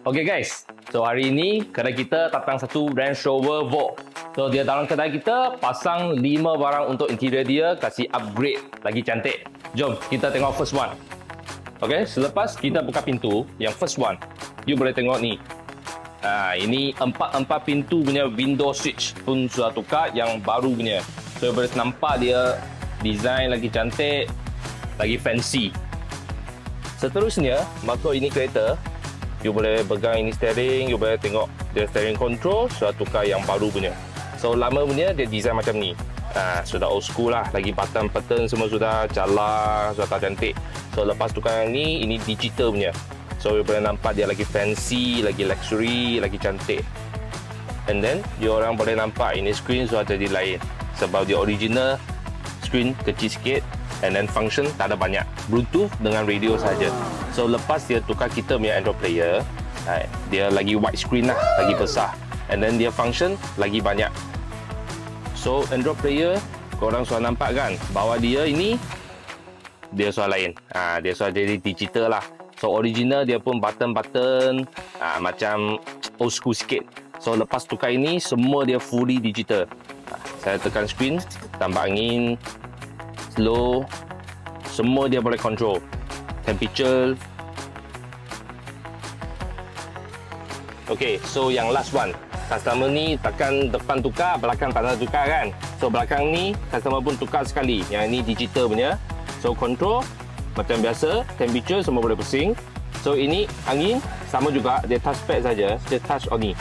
Okay guys, so hari ini kedai kita datang satu Range Rover Vogue. So dia dalam kedai kita pasang 5 barang untuk interior dia, kasih upgrade lagi cantik. Jom kita tengok first one. Okay, selepas kita buka pintu, yang first one, you boleh tengok ni. Ini empat pintu punya window switch pun sudah tukar, yang baru punya. So boleh nampak dia design lagi cantik, lagi fancy. Seterusnya, masuk ini kereta, you boleh pegang ini steering, you boleh tengok dia steering control sudah tukar yang baru punya. So lama punya dia design macam ni. Sudah old school lah, lagi pattern semua sudah jalan, sudah tak cantik. So lepas tukar yang ni, ini digital punya. So you boleh nampak dia lagi fancy, lagi luxury, lagi cantik. And then you orang boleh nampak ini screen sudah jadi lain, sebab dia original screen kecil sikit. And then function tak ada banyak, Bluetooth dengan radio saja. So lepas dia tukar kita punya Android player, dia lagi wide screen lah, lagi besar. And then dia function lagi banyak. So Android player, korang sudah nampak kan, bawah dia ini dia sudah lain. Dia sudah jadi digital lah. So original dia pun button-button macam old school sikit. So lepas tukar ini, semua dia fully digital. Saya tekan screen, tambah angin, slow, semua dia boleh control. Temperature. Okay, so yang last one, customer ni tekan depan tukar, belakang tak nak tukar kan. So belakang ni customer pun tukar sekali. Yang ini digital punya. So control macam biasa, temperature semua boleh pusing. So ini angin sama juga, dia touchpad saja, dia touch on ni.